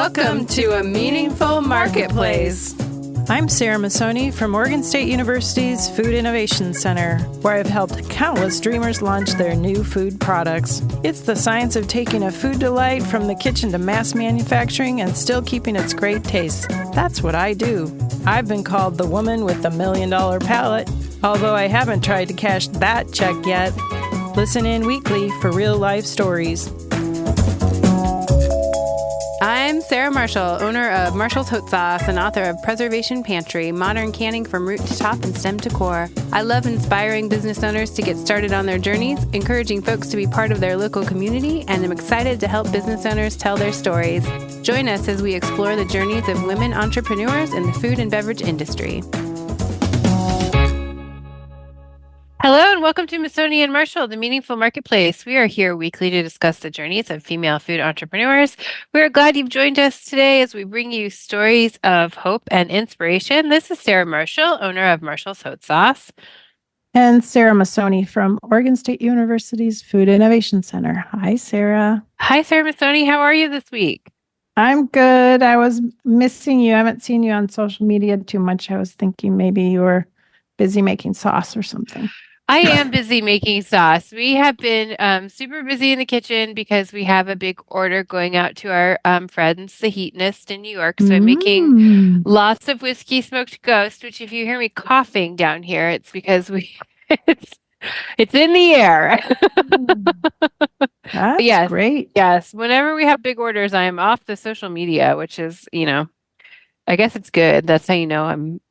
Welcome to A Meaningful Marketplace. I'm Sarah Masoni from Oregon State University's Food Innovation Center, where I've helped countless dreamers launch their new food products. It's the science of taking a food delight from the kitchen to mass manufacturing and still keeping its great taste. That's what I do. I've been called the woman with the $1 million palate, although I haven't tried to cash that check yet. Listen in weekly for real-life stories. I'm Sarah Marshall, owner of Marshall's Hot Sauce and author of Preservation Pantry, modern canning from root to top and stem to core. I love inspiring business owners to get started on their journeys, encouraging folks to be part of their local community, and I'm excited to help business owners tell their stories. Join us as we explore the journeys of women entrepreneurs in the food and beverage industry. Hello and welcome to Masoni and Marshall, the Meaningful Marketplace. We are here weekly to discuss the journeys of female food entrepreneurs. We are glad you've joined us today as we bring you stories of hope and inspiration. This is Sarah Marshall, owner of Marshall's Hot Sauce. And Sarah Masoni from Oregon State University's Food Innovation Center. Hi, Sarah. Hi, Sarah Masoni. How are you this week? I'm good. I was missing you. I haven't seen you on social media too much. I was thinking maybe you were busy making sauce or something. I am busy making sauce. We have been super busy in the kitchen because we have a big order going out to our friends, the Heatonist in New York. So I'm making lots of whiskey smoked ghost, which if you hear me coughing down here, it's because it's in the air. That's yes, great. Yes. Whenever we have big orders, I am off the social media, which is, I guess it's good. That's how you know I'm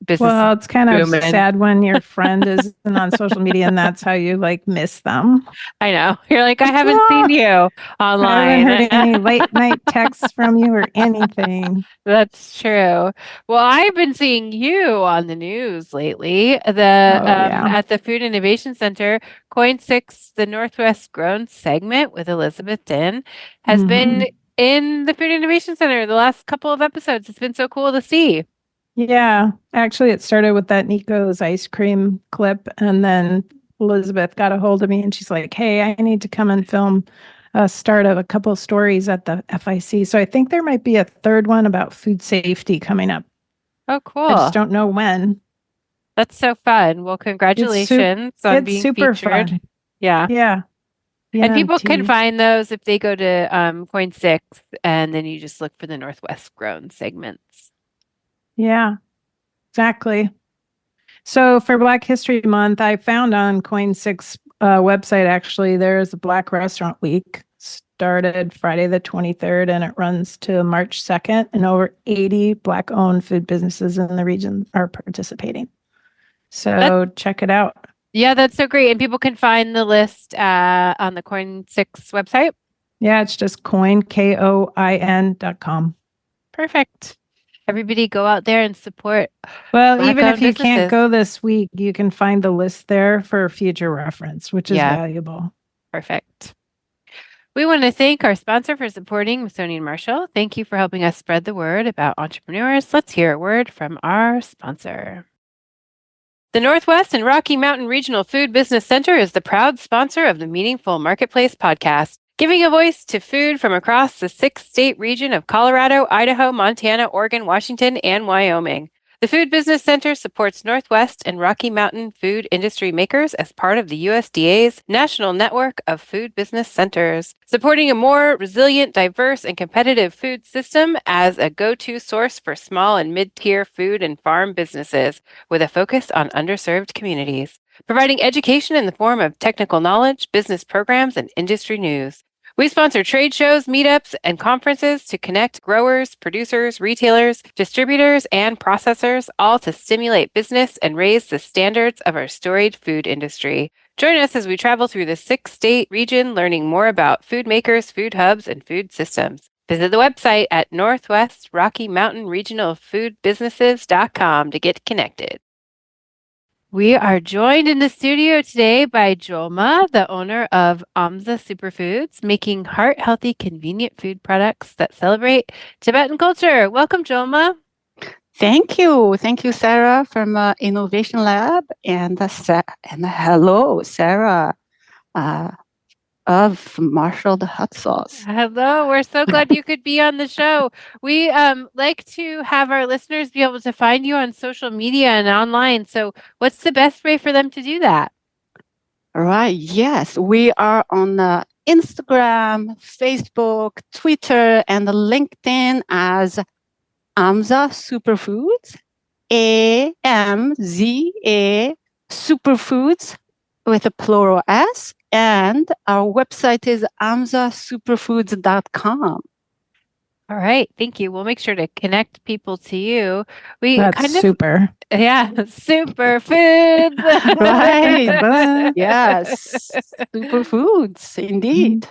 business. Well, it's kind of booming. sad when your friend isn't on social media and that's how you miss them. I know. You're like, I haven't seen you online. I haven't heard any late night texts from you or anything. That's true. Well, I've been seeing you on the news lately. At the Food Innovation Center, Coin 6, the Northwest Grown segment with Elizabeth Din, has been in the Food Innovation Center the last couple of episodes. It's been so cool to see. Yeah, actually, it started with that Nico's ice cream clip, and then Elizabeth got a hold of me, and she's like, "Hey, I need to come and film a start of a couple of stories at the FIC." So I think there might be a third one about food safety coming up. Oh, cool! I just don't know when. That's so fun. Well, congratulations on being super featured. Fun. Yeah. And people can find those if they go to Coin 6, and then you just look for the Northwest Grown segments. Yeah, exactly. So for Black History Month, I found on Coin 6 website, actually, there's a Black Restaurant Week. Started Friday the 23rd, and it runs to March 2nd, and over 80 Black-owned food businesses in the region are participating. So check it out. Yeah, that's so great. And people can find the list on the Coin 6 website? Yeah, it's just koin.com. Perfect. Everybody go out there and support. Well, even if you can't go this week, you can find the list there for future reference, which is valuable. Perfect. We want to thank our sponsor for supporting Masoni and Marshall. Thank you for helping us spread the word about entrepreneurs. Let's hear a word from our sponsor. The Northwest and Rocky Mountain Regional Food Business Center is the proud sponsor of the Meaningful Marketplace podcast, giving a voice to food from across the 6-state region of Colorado, Idaho, Montana, Oregon, Washington, and Wyoming. The Food Business Center supports Northwest and Rocky Mountain food industry makers as part of the USDA's national network of food business centers, supporting a more resilient, diverse, and competitive food system as a go-to source for small and mid-tier food and farm businesses with a focus on underserved communities, providing education in the form of technical knowledge, business programs, and industry news. We sponsor trade shows, meetups, and conferences to connect growers, producers, retailers, distributors, and processors, all to stimulate business and raise the standards of our storied food industry. Join us as we travel through the 6-state region, learning more about food makers, food hubs, and food systems. Visit the website at Northwest Rocky Mountain Regional Food Businesses.com to get connected. We are joined in the studio today by Jolma, the owner of Amza Superfoods, making heart-healthy, convenient food products that celebrate Tibetan culture. Welcome, Jolma. Thank you. Thank you, Sarah from Innovation Lab. And hello, Sarah. of Marshall the hot sauce. Hello, we're so glad you could be on the show. We like to have our listeners be able to find you on social media and online. So, what's the best way for them to do that? Right. Yes, we are on Instagram, Facebook, Twitter, and LinkedIn as Amza Superfoods, AMZA Superfoods with a plural S. And our website is amzasuperfoods.com. All right, thank you. We'll make sure to connect people to you. That's super. Yeah, superfoods. Right. Yes. Superfoods, indeed.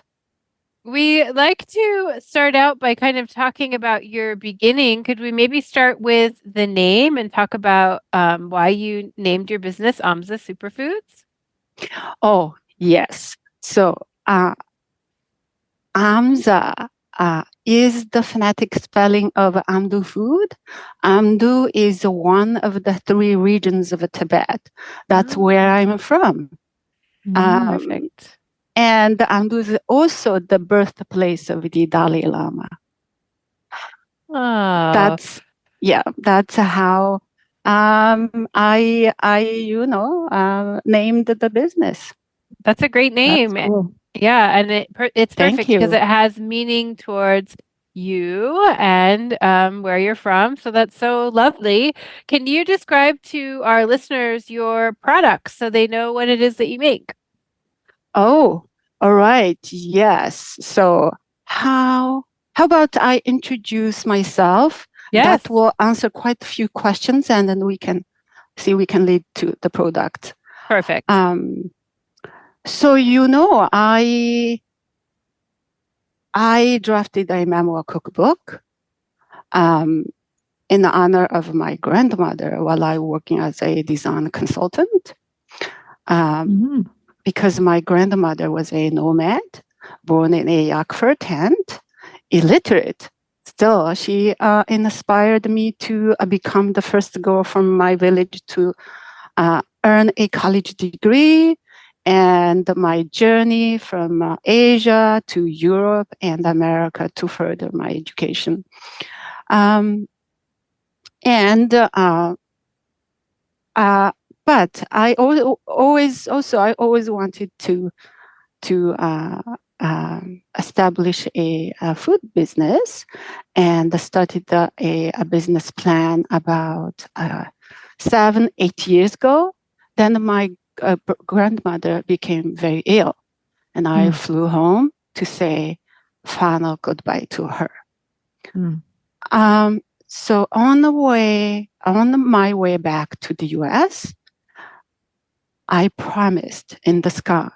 We like to start out by kind of talking about your beginning. Could we maybe start with the name and talk about why you named your business Amza Superfoods? Oh, yes. So, Amza is the phonetic spelling of Amdo food. Amdo is one of the 3 regions of Tibet. That's where I'm from. Perfect. And Amdo is also the birthplace of the Dalai Lama. Oh, That's how I named the business. that's a great name. That's cool. Yeah, and it's Thank perfect because you. it has meaning towards you and where you're from. So that's so lovely. Can you describe to our listeners your products so they know what it is that you make? Oh, all right. Yes. So how about I introduce myself? Yes. That will answer quite a few questions, and then we can lead to the product. Perfect. So I drafted a memoir cookbook in honor of my grandmother while I was working as a design consultant. Because my grandmother was a nomad, born in a Yakfur tent, illiterate. Still, she inspired me to become the first girl from my village to earn a college degree. And my journey from Asia to Europe and America to further my education. But I always wanted to establish a food business, and started a business plan about 7-8 years ago. Then my grandmother became very ill, and I flew home to say final goodbye to her. So on my way back to the US, I promised in the sky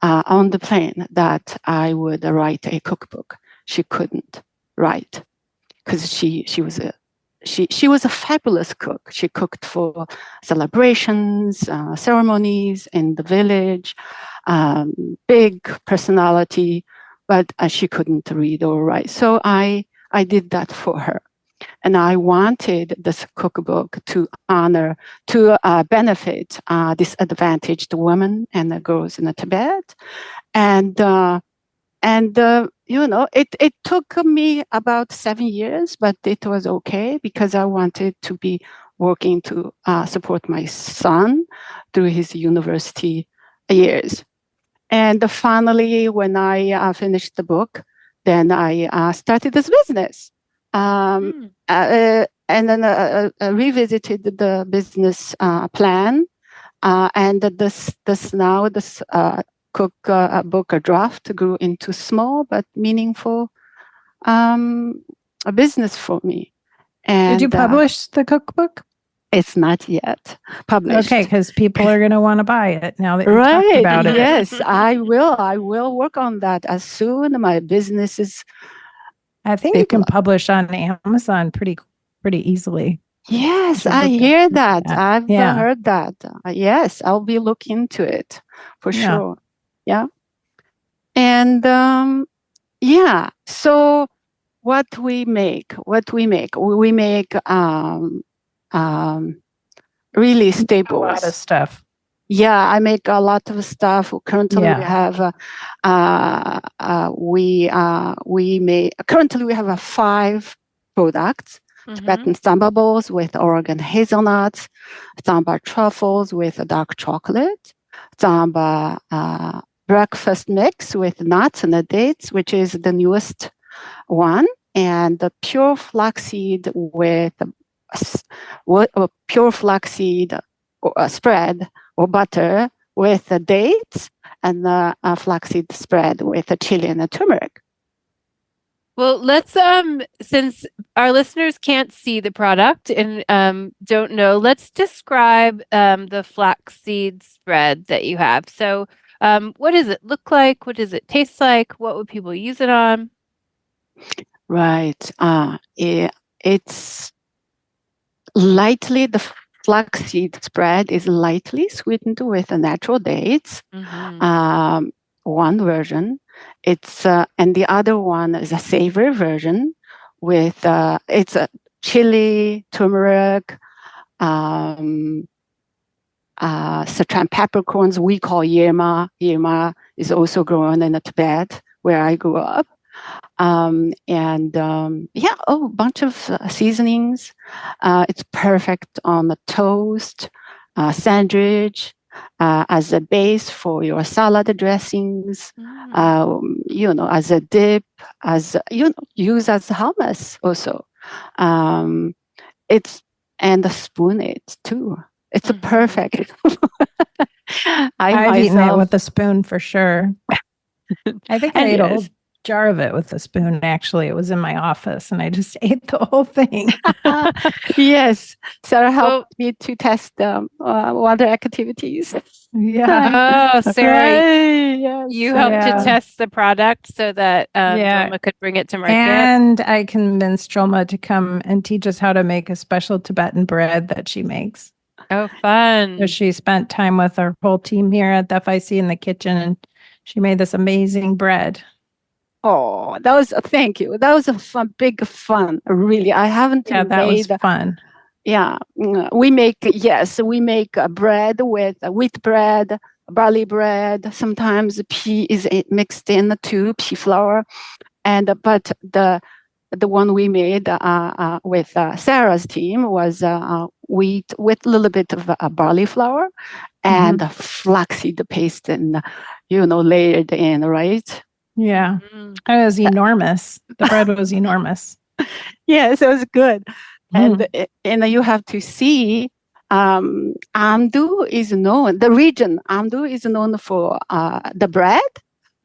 on the plane that I would write a cookbook. She couldn't write because she was a fabulous cook. She cooked for celebrations, ceremonies in the village, big personality, but she couldn't read or write. So I did that for her. And I wanted this cookbook to benefit disadvantaged women and girls in Tibet. And it took me about 7 years, but it was okay because I wanted to be working to support my son through his university years. And finally, when I finished the book, then I started this business. And then revisited the business plan, and this cookbook draft grew into small but meaningful a business for me. And did you publish the cookbook? It's not yet published. Okay, because people are going to want to buy it now that you talked about it. Yes, I will work on that as soon as my business is. I think you can publish on Amazon pretty easily. Yes, I hear that. I've heard that. Yes, I'll be looking into it for sure. Yeah. And so what we make, we make really staples. A lot of stuff. Yeah, I make a lot of stuff. Currently, we Yeah. have currently we have 5 products: Tibetan samba bowls with Oregon hazelnuts, samba truffles with dark chocolate, samba breakfast mix with nuts and dates, which is the newest one, and the pure flaxseed with pure flaxseed spread or butter with the dates, and the flaxseed spread with the chili and the turmeric. Well, let's since our listeners can't see the product and don't know, let's describe the flaxseed spread that you have. So, what does it look like? What does it taste like? What would people use it on? Right. It's lightly, the flaxseed spread is lightly sweetened with natural dates. One version. It's and the other one is a savory version with it's a chili, turmeric, Sichuan peppercorns we call Jolma. Jolma is also grown in Tibet, where I grew up. Yeah, a bunch of seasonings. It's perfect on the toast, sandwich, as a base for your salad dressings. As a dip, as use as hummus also. It's and spoon it too. It's a perfect. I've eaten it with a spoon for sure. I think I ate a whole jar of it with a spoon. Actually, it was in my office, and I just ate the whole thing. Yes, Sarah helped me to test water activities. Yeah. Oh, Sarah, yes. you helped to test the product so that Jolma could bring it to market. And I convinced Jolma to come and teach us how to make a special Tibetan bread that she makes. Oh, fun. So she spent time with our whole team here at the FIC in the kitchen, and she made this amazing bread. Oh, thank you. That was a big fun, really. I haven't made. That was fun. Yeah, we make bread with wheat bread, barley bread. Sometimes pea is mixed in too, pea flour, but the one we made with Sarah's team was wheat with a little bit of barley flour and flaxseed paste, and layered in, right? Yeah, it was enormous. The bread was enormous. Yes, it was good. And you have to see, Amdo is known, the region Amdo is known for the bread,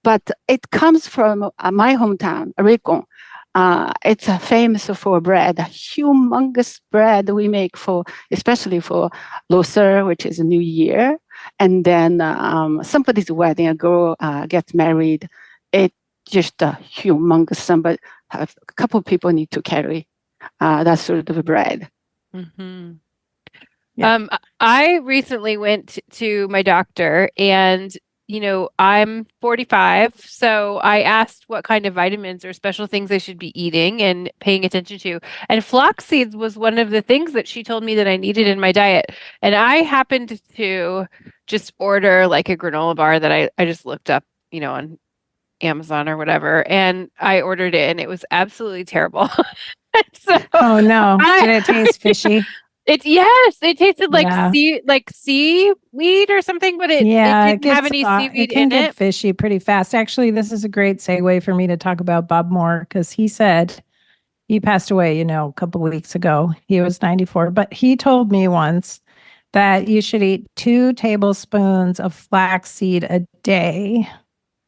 but it comes from my hometown, Rikon. It's famous for bread, humongous bread we make especially for Loser, which is a New Year. And then somebody's wedding, a girl gets married. It's just a humongous, a couple of people need to carry that sort of bread. I recently went to my doctor, and I'm 45, so I asked what kind of vitamins or special things I should be eating and paying attention to. And flax seeds was one of the things that she told me that I needed in my diet. And I happened to just order like a granola bar that I just looked up, on Amazon or whatever, and I ordered it, and it was absolutely terrible. Oh no! Did it taste fishy? It tasted like seaweed or something, but it didn't have any seaweed in it. It can get fishy pretty fast. Actually, this is a great segue for me to talk about Bob Moore, because he said he passed away, a couple of weeks ago. He was 94, but he told me once that you should eat 2 tablespoons of flaxseed a day.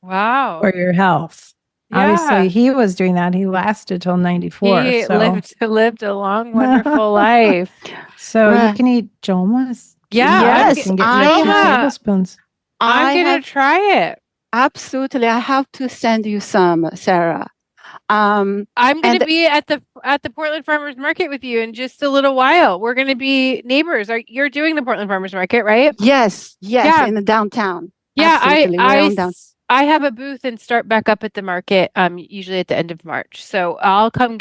Wow. For your health. Yeah. Obviously, he was doing that. He lasted till 94. He lived a long, wonderful life. So you can eat Jolma's. Yes, you can get 2 tablespoons. I'm going to try it. Absolutely. I have to send you some, Sarah. I'm going to be at the Portland Farmers Market with you in just a little while. We're going to be neighbors. You're doing the Portland Farmers Market, right? Yes, in the downtown. Yeah, I have a booth and start back up at the market, usually at the end of March. So I'll come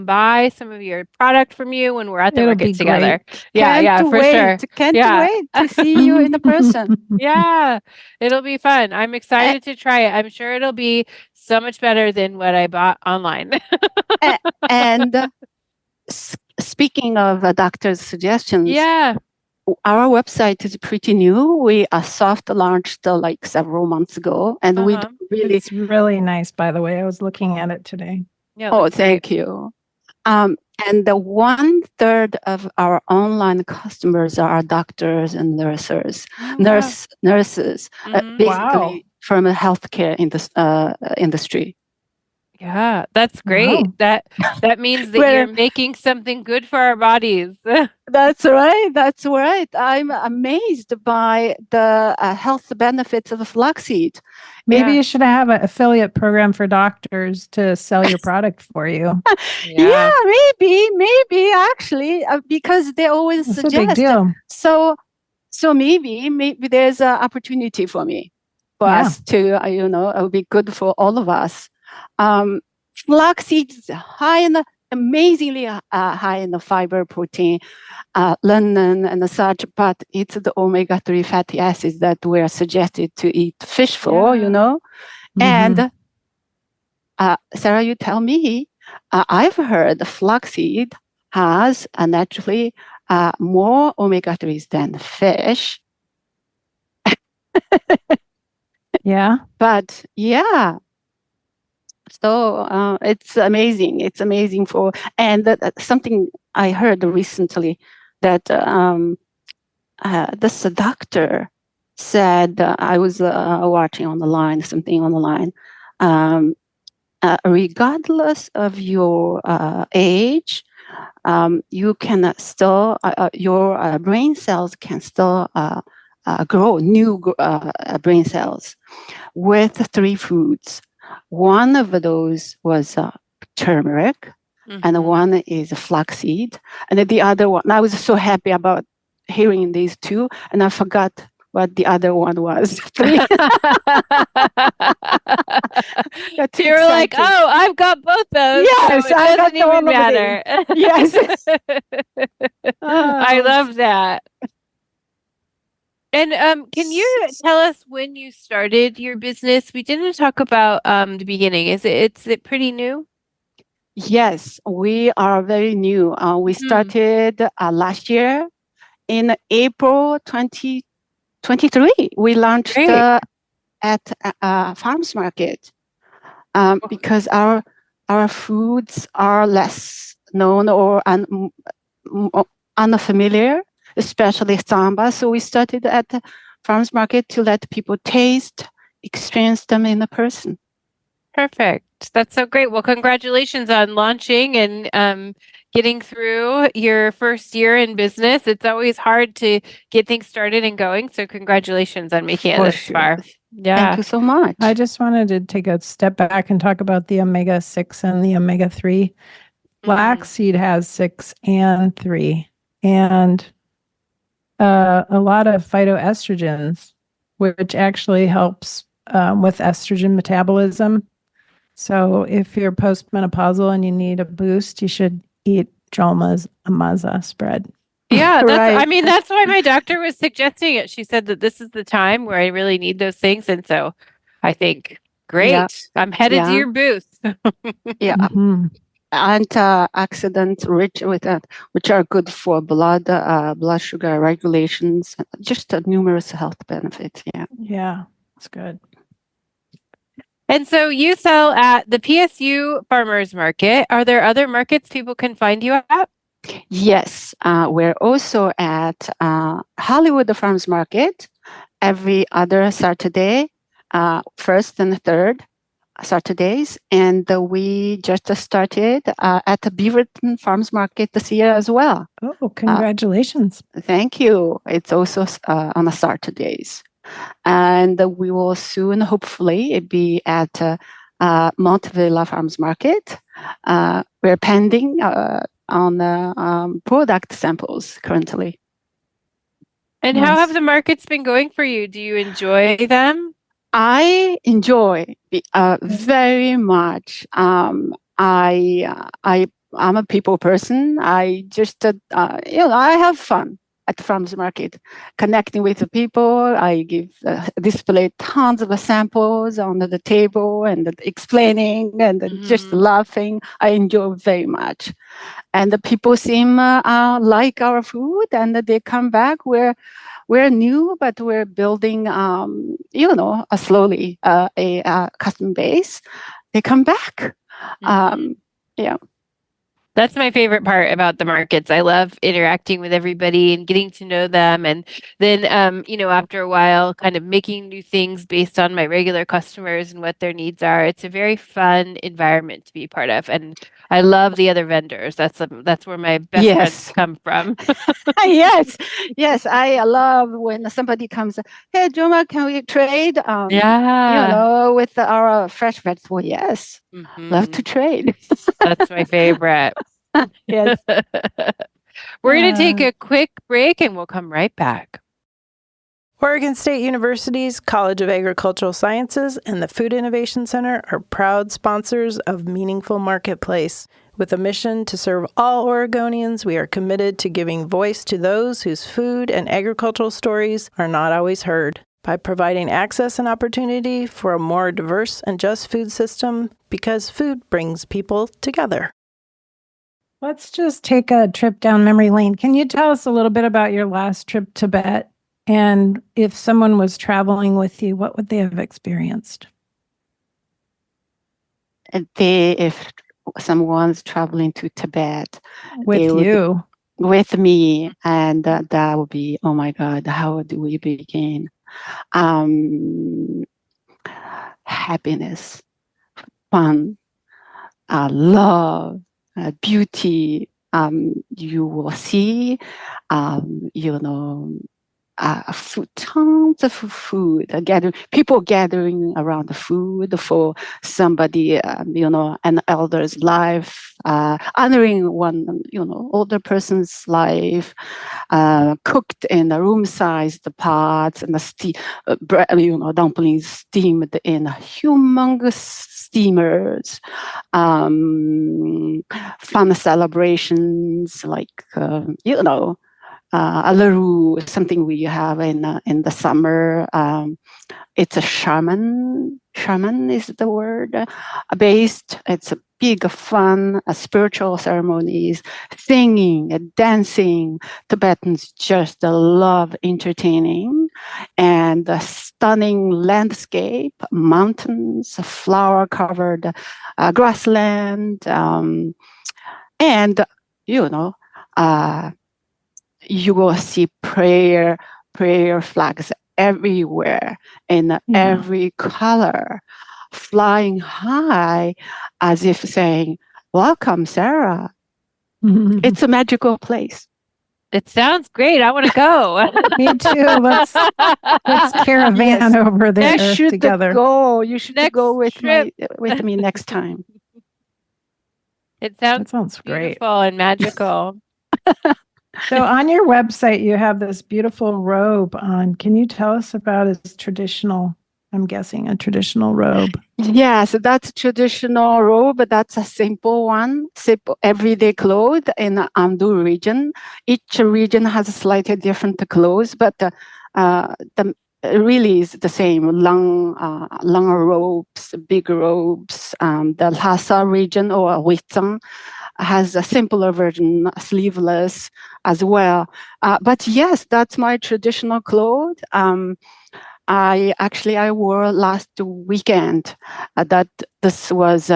buy some of your product from you when we're at the It'll market be together. great. Yeah, Can't yeah, for sure. wait. Can't Yeah. wait to see you in the person. Yeah, it'll be fun. I'm excited to try it. I'm sure it'll be so much better than what I bought online. And speaking of doctor's suggestions, Yeah. our website is pretty new. We soft launched like several months ago, and we Uh-huh. really. It's really nice, by the way. I was looking at it today. Yeah, it Oh, looks great. thank you. And the 1/3 of our online customers are doctors and nurses, Oh, wow. nurses, Mhm. Wow. basically from the healthcare industry. Yeah, that's great. Wow. That means that you're Where making something good for our bodies. That's right. That's right. I'm amazed by the health benefits of the flaxseed. Maybe Yeah. you should have an affiliate program for doctors to sell your product for you. Yeah. Yeah, maybe actually, because they always That's a big suggest. deal. So maybe there's an opportunity for me, for Yeah. us to, it would be good for all of us. Flaxseed is amazingly high in the fiber, protein, lignin, and such, but it's the omega-3 fatty acids that were suggested to eat fish for, Yeah. And Sarah, you tell me, I've heard flaxseed has naturally more omega-3s than fish. Yeah. But yeah, so it's amazing. It's amazing and something I heard recently that this doctor said, I was watching something on the line, regardless of your age, you can still, your brain cells can still grow new brain cells with 3 foods. One of those was turmeric, and Mhm. one is flaxseed. And the other one, I was so happy about hearing these 2, and I forgot what the other one was. 3. Got too You're like, excited. oh, I've got both those, so Yes, it I got doesn't even all of these. matter. Yes. I Oh, love that. And can you tell us when you started your business? We didn't talk about the beginning. Is it pretty new? yes, we are very new. We Mhm. started last year in April 2023. We launched Great. at farmers market Oh, because our foods are less known or unfamiliar, especially samba. So we started at the farmers market to let people taste, experience them in a person. perfect. That's so great. Well, congratulations on launching and getting through your first year in business. It's always hard to get things started and going. So congratulations on making it For this sure. far. Thank Yeah. you so much. I just wanted to take a step back and talk about the omega-6 and the omega-3. Flaxseed has 6 and 3, and a lot of phytoestrogens, which actually helps with estrogen metabolism. So if you're postmenopausal and you need a boost, you should eat Jolma's Amza spread. Yeah, Right. I mean, that's why my doctor was suggesting it. She said that this is the time where I really need those things. And so I think, Yeah. great. I'm headed to Yeah. your booth. Yeah. Mhm. Antioxidant rich which are good for blood sugar regulations, just numerous health benefits. Yeah. Yeah, that's good. And so you sell at the PSU Farmers Market. Are there other markets people can find you at? Yes, we're also at Hollywood Farmers Market every other Saturday, first and third Saturdays, and we just started at the Beaverton Farmers Market this year as well. Oh, congratulations. Thank you. It's also on the Saturdays. And we will soon, hopefully, be at Montvilla Farmers Market. We're pending on the product samples currently. And how have Nice. the markets been going for you? Do you enjoy them? I enjoy very much. I'm a people person. I just I have fun at the farmers market, connecting with the people. I display tons of samples on the table and explaining and just laughing. I enjoy very much, and the people seem like our food, and they come back. We're new, but we're building, slowly a customer base. They come back. Yeah. That's my favorite part about the markets. I love interacting with everybody and getting to know them. And then, after a while, kind of making new things based on my regular customers and what their needs are. It's a very fun environment to be part of. And I love the other vendors. That's where my best friends come from. Yes. Yes. I love when somebody comes, hey, Jolma, can we trade? With our fresh vegetable. Yes. Love to trade. That's my favorite. Yes. We're going to take a quick break and we'll come right back. Oregon State University's College of Agricultural Sciences and the Food Innovation Center are proud sponsors of Meaningful Marketplace. With a mission to serve all Oregonians, we are committed to giving voice to those whose food and agricultural stories are not always heard. By providing access and opportunity for a more diverse and just food system, because food brings people together. Let's just take a trip down memory lane. Can you tell us a little bit about your last trip to Tibet? And if someone was traveling with you, what would they have experienced? If someone's traveling to Tibet with me, and that would be, oh my God, how do we begin? Happiness, fun, love, beauty. You will see, tons of food, people gathering around the food for somebody, an elder's life, honoring one, older person's life, cooked in a room-sized pots, and dumplings steamed in humongous steamers, fun celebrations like, alaru, something we have in the summer. It's a shaman. Shaman is the word based. It's a big fun, spiritual ceremonies, singing, dancing. Tibetans just love entertaining, and a stunning landscape, mountains, flower-covered grassland, and you will see prayer flags everywhere in every color, flying high as if saying, welcome, Sarah. It's a magical place. It sounds great. I want to go. Me too. Let's caravan over there together. You should go with me next time. It sounds great. Beautiful and magical. So on your website, you have this beautiful robe on. Can you tell us about its traditional, I'm guessing, a traditional robe? Yes, that's a traditional robe. That's a simple one, simple everyday clothes in the Amdo region. Each region has a slightly different clothes, but the really is the same. Long robes, big robes. The Lhasa region or Huizang has a simpler version, sleeveless as well. But yes, that's my traditional clothes. I wore last weekend. This was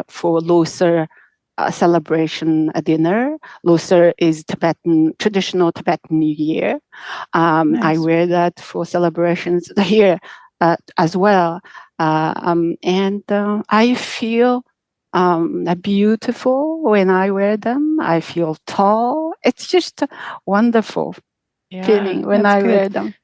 for Loser celebration dinner. Loser is traditional Tibetan New Year. Nice. I wear that for celebrations here as well, and I feel beautiful when I wear them. I feel tall. It's just a wonderful feeling when I wear them.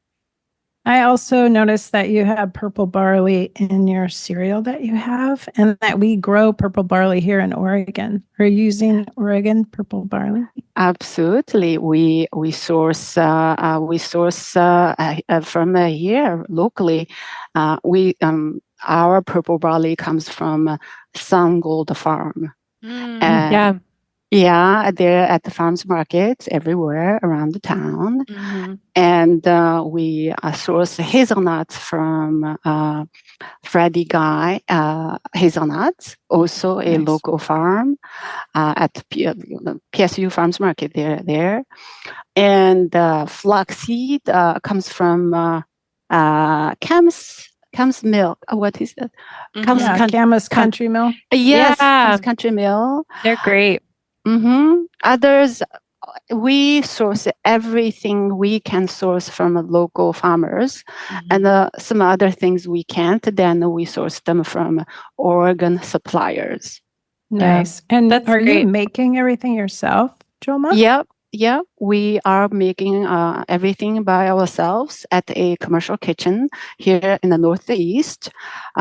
I also noticed that you have purple barley in your cereal that you have, and that we grow purple barley here in Oregon. Are you using Oregon purple barley? Absolutely. We source from here locally. We Our purple barley comes from Sun Gold Farm. And Yeah. yeah, they're at the farmers markets everywhere around the town. Mm-hmm. And we source hazelnuts from Freddy Guy Hazelnuts, also a Nice. local farm at PSU Farms Market there. And flaxseed comes from Cam's Milk. What is it? Cam's Yeah, Camas Country Mill. Yes, Yeah. Cam's Country Mill. They're great. Others, we source everything we can source from local farmers, Mm-hmm. and some other things we can't, then we source them from Oregon suppliers. Nice. And That's are you great. making everything yourself, Jolma? Yep. We are making everything by ourselves at a commercial kitchen here in the Northeast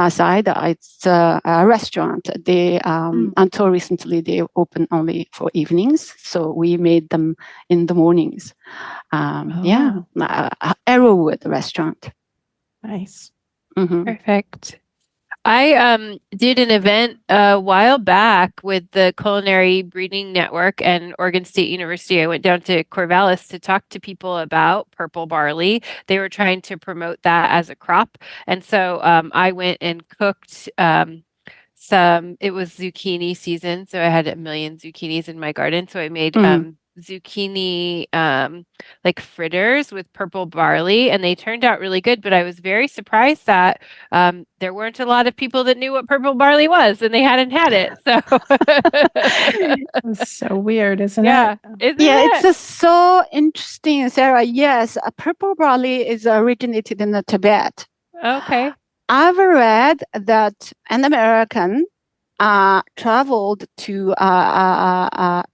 side. It's a restaurant. They until recently they open only for evenings, so we made them in the mornings. Arrowwood restaurant. Nice. Mm-hmm. Perfect. I did an event a while back with the Culinary Breeding Network and Oregon State University. I went down to Corvallis to talk to people about purple barley. They were trying to promote that as a crop. And so I went and cooked it was zucchini season. So I had a million zucchinis in my garden. So I made zucchini like fritters with purple barley, and they turned out really good. But I was very surprised that there weren't a lot of people that knew what purple barley was, and they hadn't had it. So It's so weird, isn't yeah, it? isn't it? It's so interesting, Sarah. Yes, purple barley is originated in Tibet. Okay. I've read that an American traveled to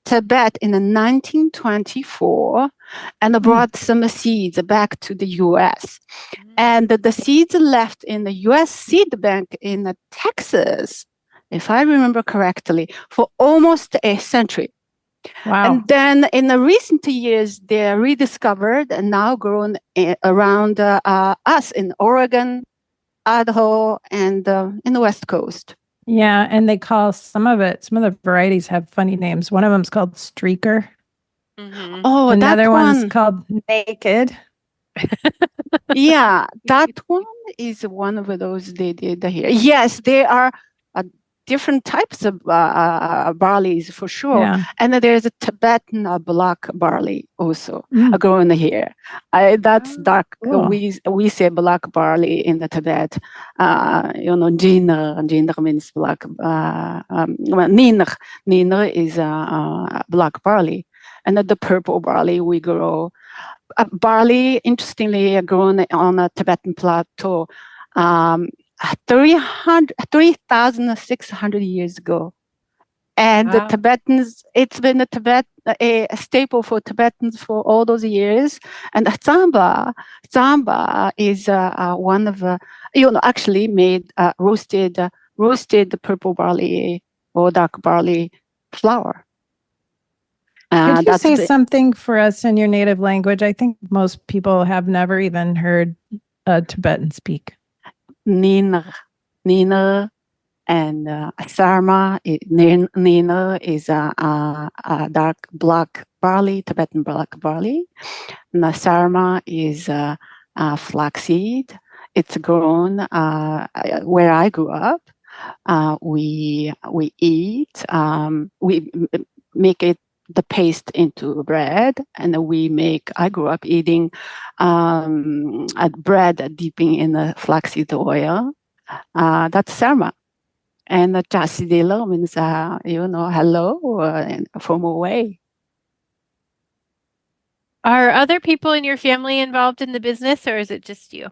Tibet in 1924 and brought some seeds back to the U.S. And the seeds left in the U.S. seed bank in Texas, if I remember correctly, for almost a century. Wow. And then in the recent years, they're rediscovered and now grown around us in Oregon, Idaho, and in the West Coast. Yeah, and they call some of the varieties have funny names. One of them's called Streaker. Mm-hmm. Oh, Another that one's one. called Naked. Yeah, that one is one of those they did here. Yes, there are different types of barleys for sure. Yeah. And there's a Tibetan black barley also grown here. That's dark. Cool. We say black barley in the Tibet. Jiner means black. Niner is black barley. And the purple barley we grow. Barley, interestingly, grown on a Tibetan plateau 3,600 years ago. And the Tibetans, it's been a staple for Tibetans for all those years. And Zamba is one of, actually made roasted purple barley or dark barley flour. Could you say something for us in your native language? I think most people have never even heard a Tibetan speak. Niner, and Sarma. Niner is a dark black barley, Tibetan black barley. And Sarma is flaxseed. It's grown where I grew up. We eat. We make the paste into bread, and I grew up eating bread dipping in the flaxseed oil. That's sarma. And chasidilo means, hello, from away. Are other people in your family involved in the business, or is it just you?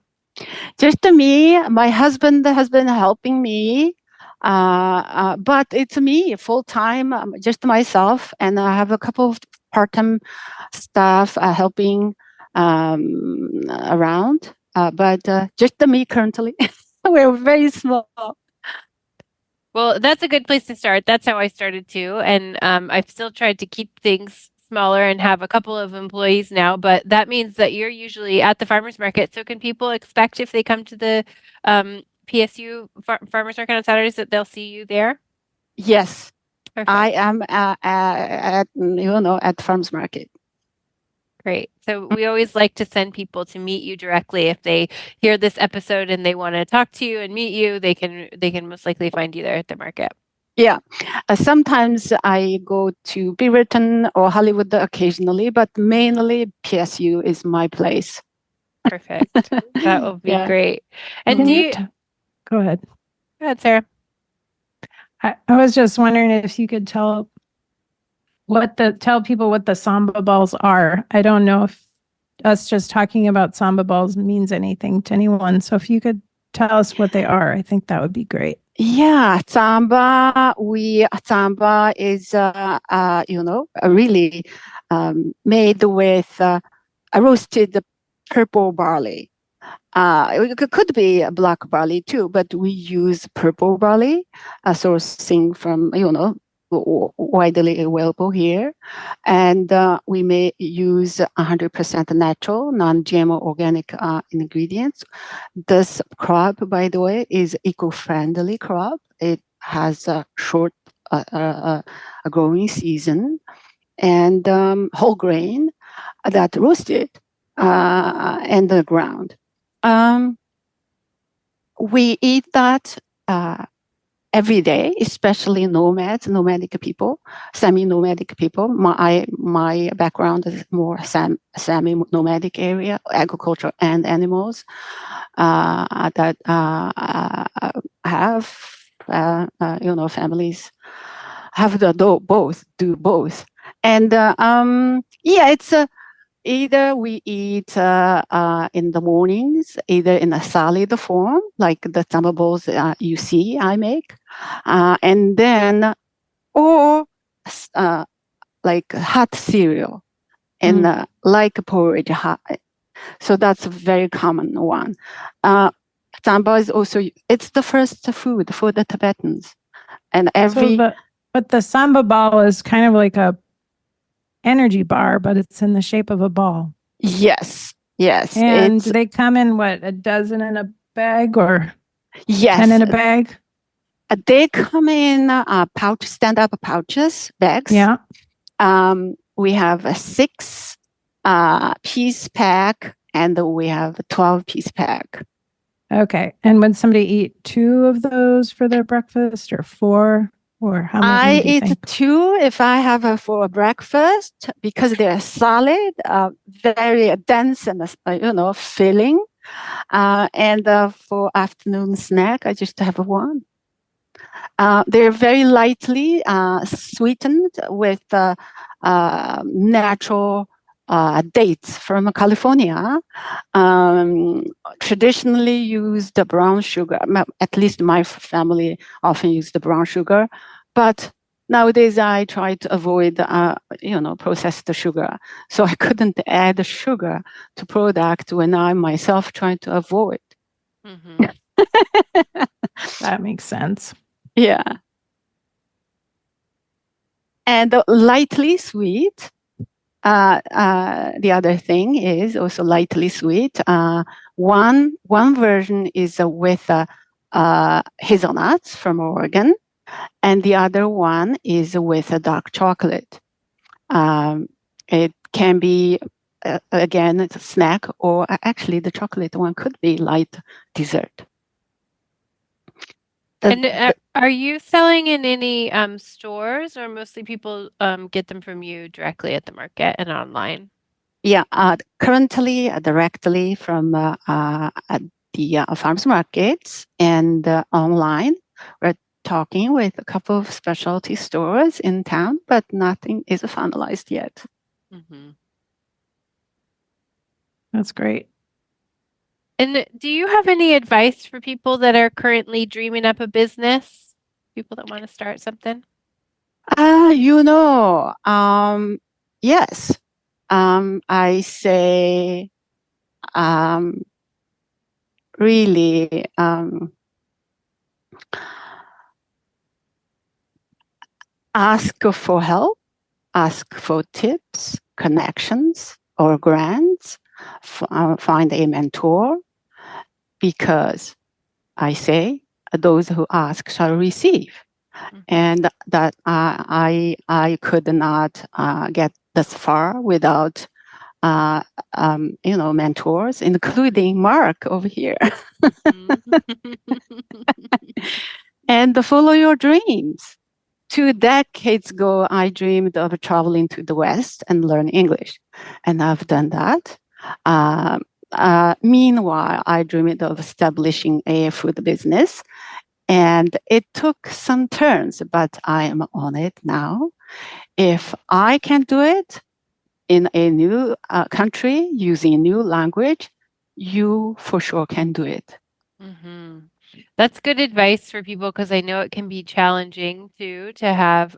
Just me. My husband has been helping me. But it's me full time, just myself, and I have a couple of part time staff helping around. but just me currently. We're very small. Well, that's a good place to start. That's how I started too. And I've still tried to keep things smaller and have a couple of employees now, but that means that you're usually at the farmers market. So can people expect if they come to the PSU farmers market on Saturdays that they'll see you there? Yes, Perfect. I am at farmers market. Great. So we always like to send people to meet you directly. If they hear this episode and they want to talk to you and meet you, they can most likely find you there at the market. Yeah. Sometimes I go to Beaverton or Hollywood occasionally, but mainly PSU is my place. Perfect. That will be Yeah. great. And Can do you you go ahead? go ahead, Sarah. I was just wondering if you could tell people what the samba balls are. I don't know if us just talking about samba balls means anything to anyone. So if you could tell us what they are, I think that would be great. Yeah, samba is really made with a roasted purple barley. It could be a black barley too, but we use purple barley, sourcing from widely available here, and we may use 100% natural, non-GMO organic ingredients. This crop, by the way, is eco-friendly crop. It has a short growing season and whole grain that roasted in the ground. We eat that every day, especially nomadic people, semi-nomadic people. My background is more semi-nomadic area, agriculture and animals that have families have do both, and it's either we eat in the mornings, either in a solid form, like the summer bowls you see I make, and then, or like hot cereal, and like porridge hot. So that's a very common one. Samba is also, it's the first food for the Tibetans. And but the samba ball is kind of like a energy bar, but it's in the shape of a ball. Yes. And do they come in a dozen in a bag or 10 in a bag? They come in stand-up pouches, bags. Yeah. We have a 6-piece pack, and we have a 12-piece pack. Okay. And would somebody eat 2 of those for their breakfast, or 4? Or how many do you think? I eat 2 if I have for breakfast, because they're solid, very dense and filling. And for afternoon snack, I just have 1. They're very lightly sweetened with natural dates from California. Traditionally used the brown sugar. At least my family often use the brown sugar, but nowadays I try to avoid processed sugar. So I couldn't add sugar to product when I myself try to avoid. Mm-hmm. That makes sense. Yeah. And lightly sweet. The other thing is also lightly sweet. One version is with hazelnuts from Oregon, and the other one is with a dark chocolate. It can be, again, it's a snack, or actually the chocolate one could be light dessert. And are you selling in any stores, or mostly people get them from you directly at the market and online? Yeah, currently directly from the farmers markets and online. We're talking with a couple of specialty stores in town, but nothing is finalized yet. Mm-hmm. That's great. And do you have any advice for people that are currently dreaming up a business? People that want to start something? Yes. I say really ask for help, ask for tips, connections, or grants, find a mentor, because I say, those who ask shall receive. And that I could not get this far without mentors, including Mark over here. And follow your dreams. 2 decades ago, I dreamed of traveling to the West and learn English, and I've done that. Meanwhile, I dreamed of establishing a food business, and it took some turns, but I am on it now. If I can do it in a new country using a new language, you for sure can do it. That's good advice for people, because I know it can be challenging too to have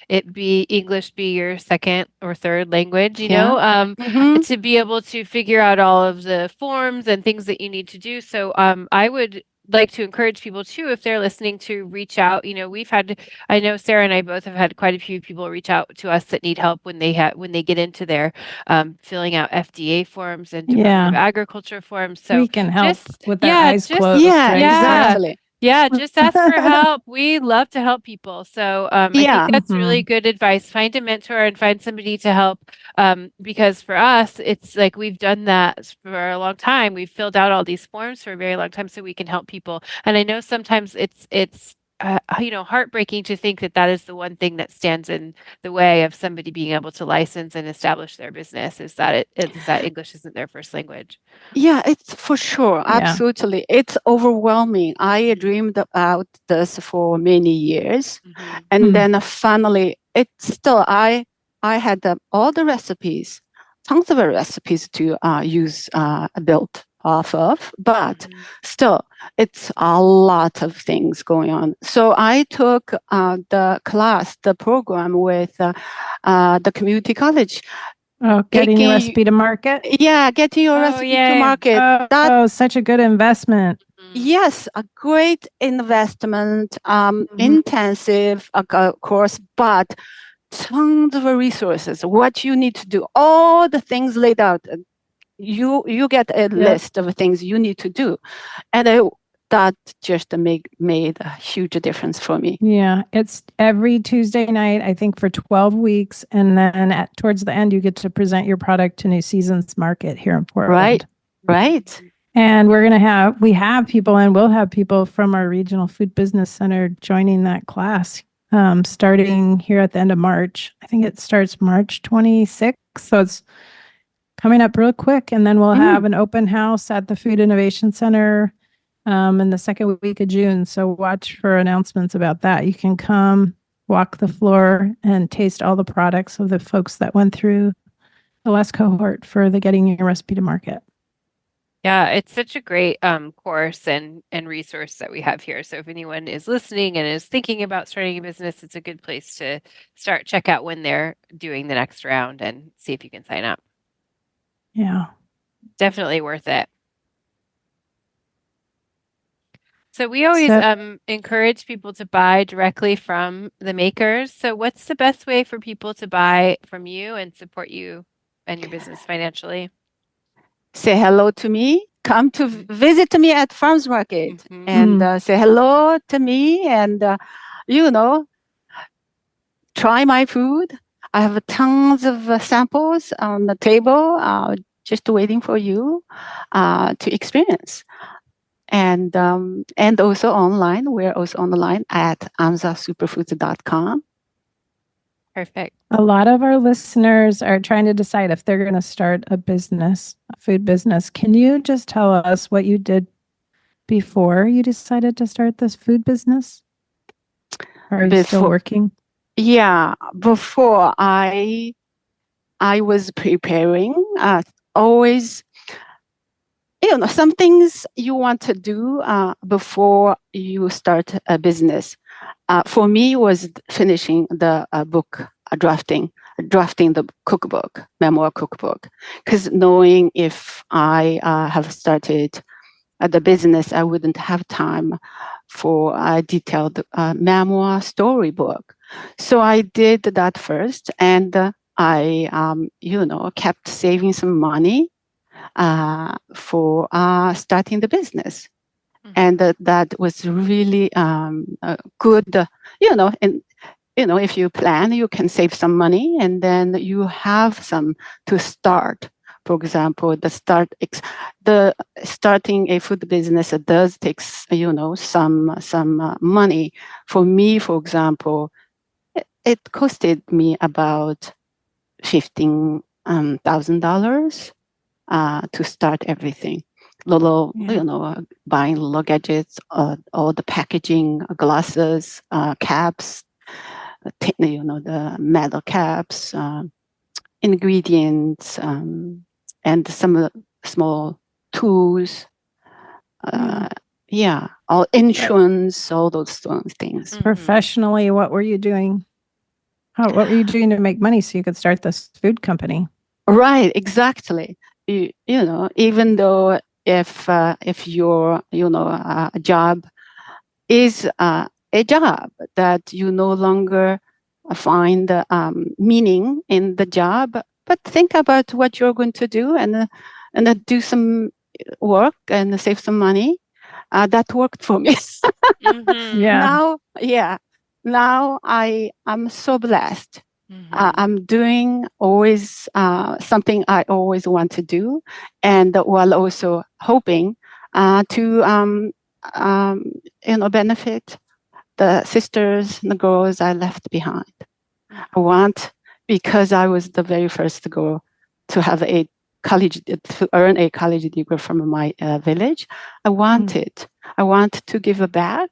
it be English be your second or third language, to be able to figure out all of the forms and things that you need to do. So I would like to encourage people too, if they're listening, to reach out. I know Sarah and I both have had quite a few people reach out to us that need help when they get into their filling out FDA forms and Department of Agriculture forms. So we can help with our eyes closed. Yeah, right? exactly. Yeah, just ask for help. We love to help people. So I think that's really good advice. Find a mentor and find somebody to help. Because for us, it's like we've done that for a long time. We've filled out all these forms for a very long time so we can help people. And I know sometimes it's heartbreaking to think that that is the one thing that stands in the way of somebody being able to license and establish their business, is that English isn't their first language. Yeah, it's for sure. Absolutely. It's overwhelming. I dreamed about this for many years. And then finally, it's still, I had all the recipes, tons of recipes to use, built off of, but still, it's a lot of things going on. So I took the program with the community college. Getting your recipe to market? Yeah, getting your recipe to market. Such a good investment. Yes, a great investment, intensive course, but tons of resources. What you need to do, all the things laid out. You get a list of things you need to do, and that just made a huge difference for me. Yeah, it's every Tuesday night, I think, for 12 weeks, and then towards the end, you get to present your product to New Seasons Market here in Portland. Right. And we have people, and we'll have people from our Regional Food Business Center joining that class, starting here at the end of March. I think it starts March 26th, so it's coming up real quick. And then we'll have an open house at the Food Innovation Center in the second week of June. So watch for announcements about that. You can come walk the floor and taste all the products of the folks that went through the last cohort for the Getting Your Recipe to Market. Yeah, it's such a great course and resource that we have here. So if anyone is listening and is thinking about starting a business, it's a good place to start. Check out when they're doing the next round and see if you can sign up. Yeah. Definitely worth it. So we always encourage people to buy directly from the makers. So what's the best way for people to buy from you and support you and your business financially? Say hello to me. Come to visit me at Farms Market and say hello to me and, try my food. I have tons of samples on the table, just waiting for you to experience. And also online. We're also online at amzasuperfoods.com. Perfect. A lot of our listeners are trying to decide if they're going to start a business, a food business. Can you just tell us what you did before you decided to start this food business? Are you still working? Yeah, before I was preparing, always, some things you want to do before you start a business. For me, was finishing the book, drafting the cookbook, memoir cookbook, because knowing if I have started the business, I wouldn't have time for a detailed memoir storybook. So I did that first, and I, kept saving some money for starting the business. And that was really good, and if you plan, you can save some money, and then you have some to start. For example, the starting a food business does take, some money. For me, for example, it costed me about $15,000 to start everything. Little, buying little gadgets, all the packaging, glasses, caps, the metal caps, ingredients, and some small tools. All insurance, all those things. Professionally, what were you doing? What were you doing to make money so you could start this food company? Right, exactly. Even though if your job is a job that you no longer find meaning in the job, but think about what you're going to do and do some work and save some money. That worked for me. Yeah. Now I am so blessed. I'm doing always something I always want to do, and while also hoping to benefit the sisters and the girls I left behind. I want, because I was the very first girl to have to earn a college degree from my village. I wanted to give back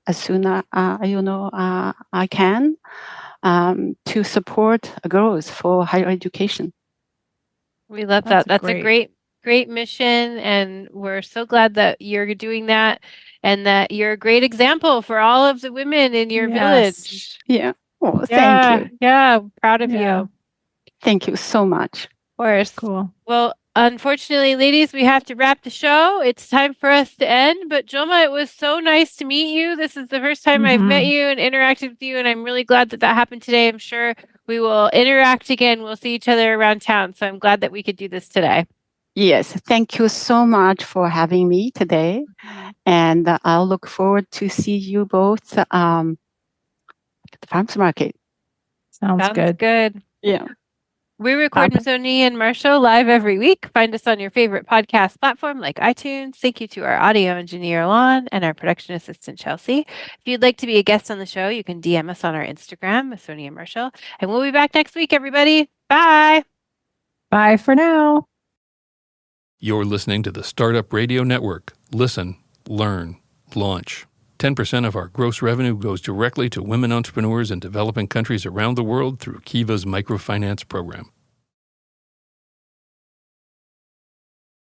as soon as I can, to support girls for higher education. We love that. That's a great mission. And we're so glad that you're doing that and that you're a great example for all of the women in your village. Yeah. Oh, thank you. Yeah. Proud of you. Thank you so much. Of course. Cool. Well, unfortunately, ladies, we have to wrap the show. It's time for us to end. But Jolma, it was so nice to meet you. This is the first time I've met you and interacted with you, and I'm really glad that happened today. I'm sure we will interact again. We'll see each other around town. So I'm glad that we could do this today. Yes, thank you so much for having me today. And I'll look forward to see you both at the farmers market. Sounds good. Yeah. We record Mazzoni and Marshall live every week. Find us on your favorite podcast platform like iTunes. Thank you to our audio engineer, Lon, and our production assistant, Chelsea. If you'd like to be a guest on the show, you can DM us on our Instagram, Mazzoni and Marshall. And we'll be back next week, everybody. Bye. Bye for now. You're listening to the Startup Radio Network. Listen, learn, launch. 10% of our gross revenue goes directly to women entrepreneurs in developing countries around the world through Kiva's microfinance program.